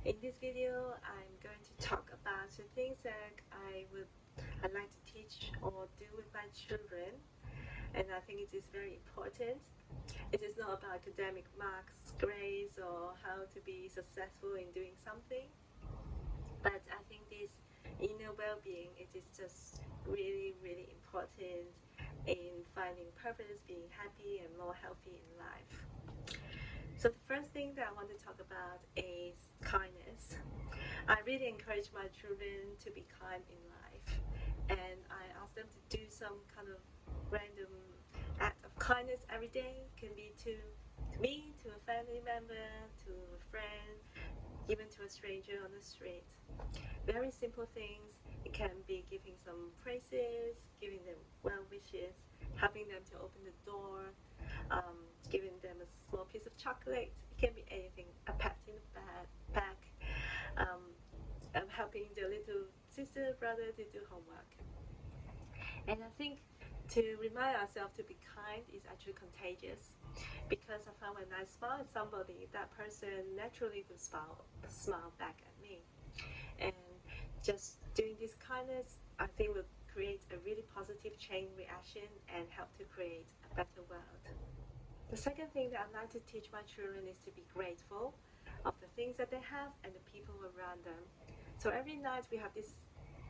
In this video, I'm going to talk about the things that I'd like to teach or do with my children, and I think it is very important. It is not about academic marks, grades, or how to be successful in doing something, but I think this inner well-being, it is just really, really important in finding purpose, being happy, and more healthy in life. So the first thing that I want to talk about is kindness. I really encourage my children to be kind in life, and I ask them to do some kind of random act of kindness every day. It can be to me, to a family member, to a friend, even to a stranger on the street. Very simple things. It can be giving some praises, giving them well wishes, helping them to open the door, giving them a small piece of chocolate. It can be anything. A pat in the back, helping the little sister, brother to do homework. And I think to remind ourselves to be kind is actually contagious, because I find when I smile at somebody, that person naturally will smile back at me. And just doing this kindness, I think, will create a really positive chain reaction and help to create a better world. The second thing that I'd like to teach my children is to be grateful of the things that they have and the people around them. So every night we have this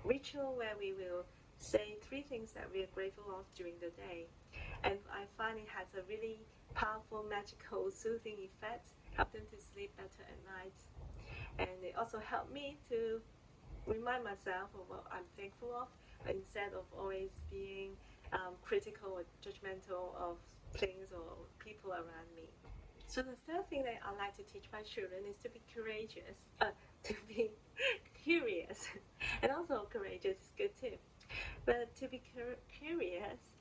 ritual where we will say 3 things that we are grateful of during the day. And I find it has a really powerful, magical, soothing effect, help them to sleep better at night. And it also helped me to remind myself of what I'm thankful of, instead of always being critical or judgmental of things or people around me. So the third thing that I like to teach my children is to be courageous, to be curious, and also courageous is good too. But to be curious,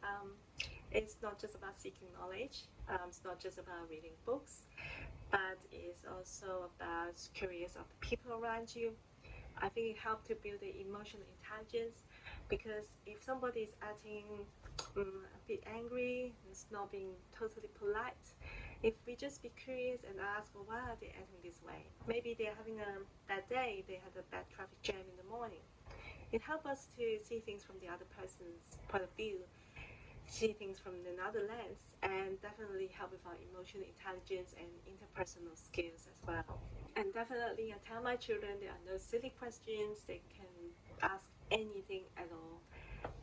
it's not just about seeking knowledge. It's not just about reading books, but it's also about curious of the people around you. I think it helps to build the emotional intelligence, because if somebody is acting a bit angry, it's not being totally polite, if we just be curious and ask, well, why are they acting this way? Maybe they're having a bad day, they had a bad traffic jam in the morning. It helps us to see things from the other person's point of view, see things from another lens, and definitely help with our emotional intelligence and interpersonal skills as well. And definitely I tell my children there are no silly questions, they can ask anything at all.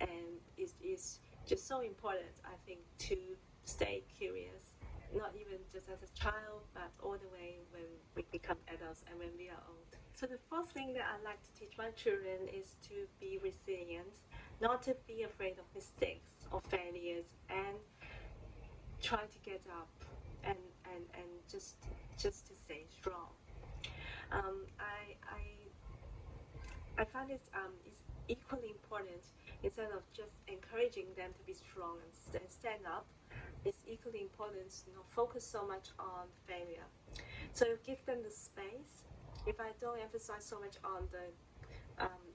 And it is just so important, I think, to stay curious, not even just as a child, but all the way when we become adults and when we are old. So the fourth thing that I like to teach my children is to be resilient, not to be afraid of mistakes or failures, and try to get up and just to stay strong. I find it's equally important. Instead of just encouraging them to be strong and stand up, it's equally important to not focus so much on failure. So give them the space. If I don't emphasize so much on the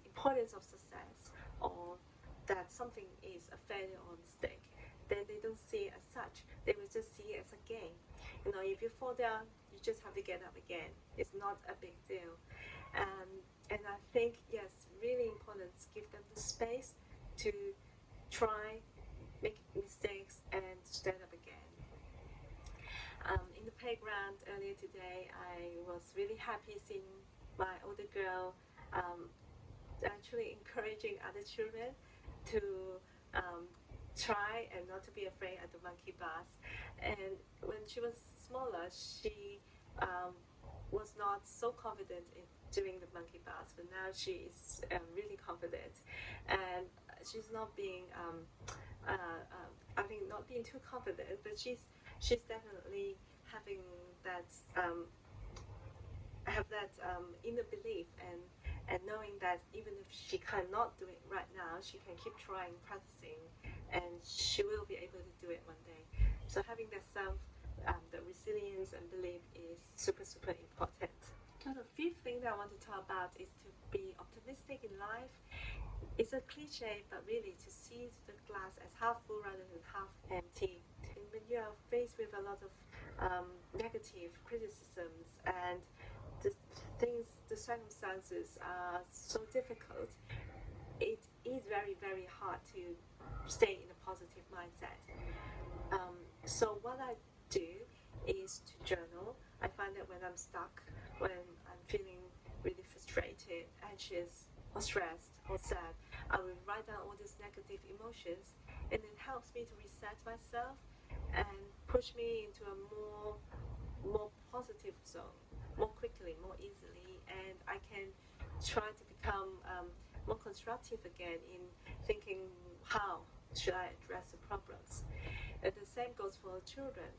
importance of success, or that something is a failure or a mistake, then they don't see it as such. They will just see it as a game. If you fall down, you just have to get up again. It's not a big deal. And I think, yes, really important to give them the space to try, make mistakes, and stand up again. In the playground earlier today, I was really happy seeing my older girl actually encouraging other children to try and not to be afraid at the monkey bars. And when she was smaller, she was not so confident in doing the monkey bars, but now she is really confident, and she's not being I think not being too confident, but she's definitely having that inner belief, and knowing that even if she cannot do it right now, she can keep trying, practicing, and she will be able to do it one day. So having that the resilience and belief is super important. So the fifth thing that I want to talk about is to be optimistic in life. It's a cliche, but really to see the glass as half full rather than half empty. And when you are faced with a lot of negative criticisms and the the circumstances are so difficult, it is very, very hard to stay in a positive mindset. So what I do is to journal. I find that when I'm stuck, when I'm feeling really frustrated, anxious, or stressed, or sad, I will write down all these negative emotions, and it helps me to reset myself and push me into a more positive zone, more quickly, more easily, and I can try to become more constructive again in thinking how should I address the problems. And the same goes for children.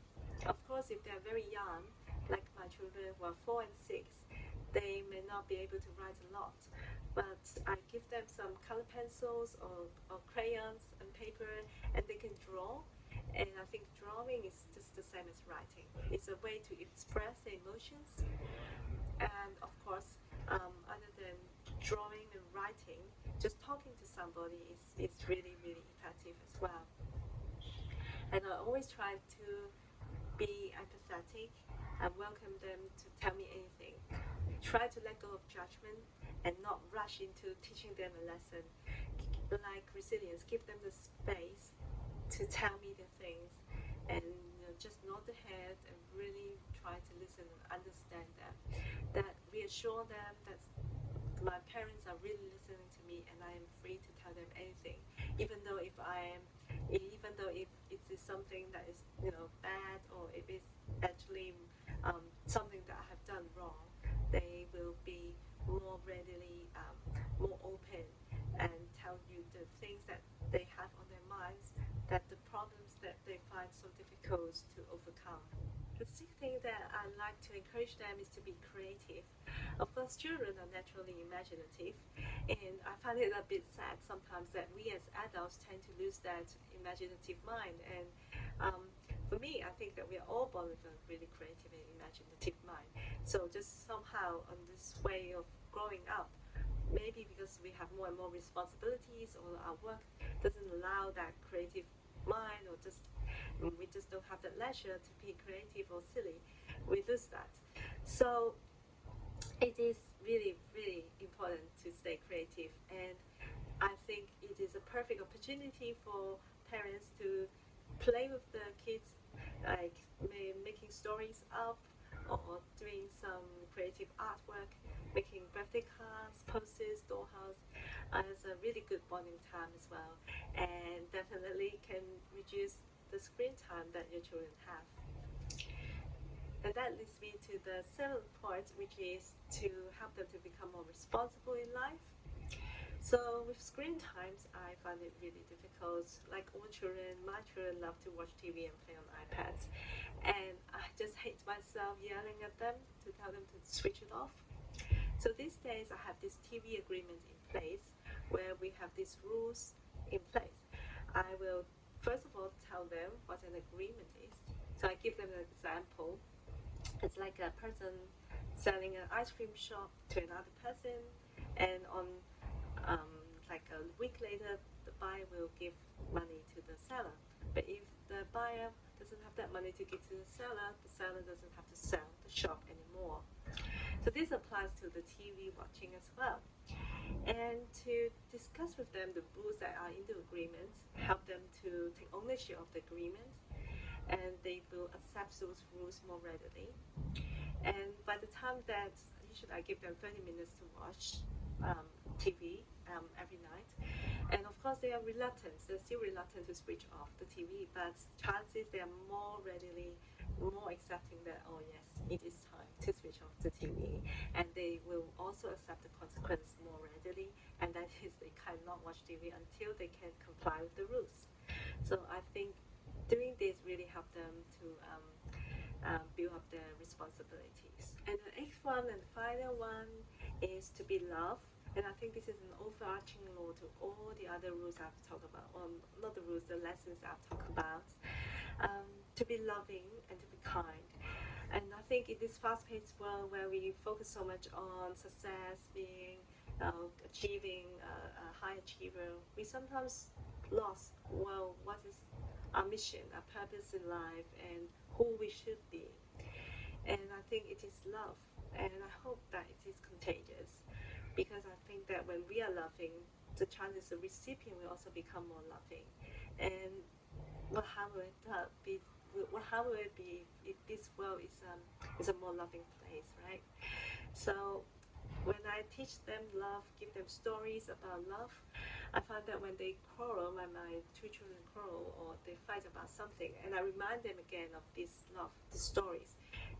Of course, if they're very young, like my children who are 4 and 6, they may not be able to write a lot, but I give them some color pencils or crayons and paper, and they can draw. And I think drawing is just the same as writing. It's a way to express the emotions. And of course, other than drawing and writing, just talking to somebody is really, really effective as well. And I always try to be empathetic and welcome them to tell me anything. Try to let go of judgment and not rush into teaching them a lesson. Like resilience, give them the space to tell me the things, and just nod the head and really try to listen and understand them. That reassure them that my parents are really listening to me and I am free to tell them anything, even though if it is something that is bad, or if it's actually something that I have done wrong, they will be more readily more open and tell you the things that they have on their minds, that the problems that they find so difficult to overcome. The sixth thing that I like to encourage them is to be creative. Of course, children are naturally imaginative, and I find it a bit sad sometimes that we as adults tend to lose that imaginative mind. And for me, I think that we are all born with a really creative and imaginative mind. So just somehow on this way of growing up, maybe because we have more and more responsibilities, or our work doesn't allow that creative mind, or we just don't have the leisure to be creative or silly, we lose that. So it is really, really important to stay creative, and I think it is a perfect opportunity for parents to play with the kids, like making stories up, or doing some creative artwork, making birthday cards, posters, dollhouse. It's a really good bonding time as well, and definitely can reduce the screen time that your children have. And that leads me to the seventh point, which is to help them to become more responsible in life. So with screen times, I find it really difficult. Like all children, my children love to watch TV and play on iPads. And I just hate myself yelling at them to tell them to switch it off. So these days, I have this TV agreement in place where we have these rules in place. I will first of all tell them what an agreement is. So I give them an example. It's like a person selling an ice cream shop to another person, and on like a week later, the buyer will give money to the seller. But if the buyer doesn't have that money to give to the seller doesn't have to sell the shop anymore. So this applies to the TV watching as well. And to discuss with them the rules that are in the agreement, help them to take ownership of the agreement, and they will accept those rules more readily. And by the time that usually I give them 30 minutes to watch TV every night, and of course they're still reluctant to switch off the TV, but chances they are more accepting that, oh yes, it is time to switch off the TV, and they will also accept the consequence more readily, and that is they cannot watch TV until they can comply with the rules. So I think doing this really help them to build up their responsibilities. And the eighth one and final one is to be loved. And I think this is an overarching law to all the other rules I've talked about, or not the rules, the lessons I've talked about. To be loving and to be kind. And I think in this fast-paced world where we focus so much on success, being, achieving a high achiever, we sometimes lost, well, what is our mission, our purpose in life, and who we should be. And I think it is love And I hope that it is contagious, because I think that when we are loving, the chances the recipient will also become more loving. And how will it be? How will it be if this world is a more loving place, right? So when I teach them love, give them stories about love, I find that when they quarrel, when my two children quarrel or they fight about something, and I remind them again of this love, the stories,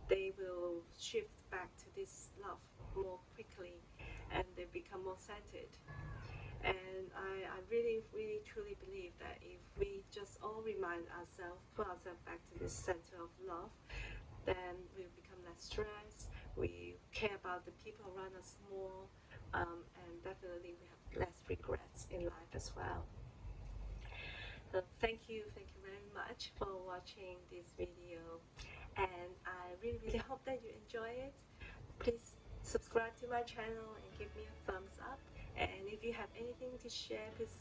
they will shift back to this love more quickly, and they become more centered. And I really, really, truly believe that if we just all remind ourselves, put ourselves back to this center of love, then we become less stressed, we care about the people around us more, and definitely we have less regrets in life as well. So thank you very much for watching this video, and I really, really hope that you enjoy it. Please subscribe to my channel and give me a thumbs up. And if you have anything to share, please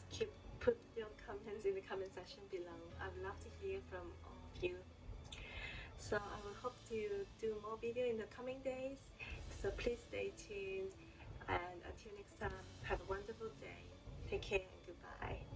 put your comments in the comment section below. I would love to hear from all of you. So I will hope to do more video in the coming days. So please stay tuned. And until next time, have a wonderful day. Take care and goodbye.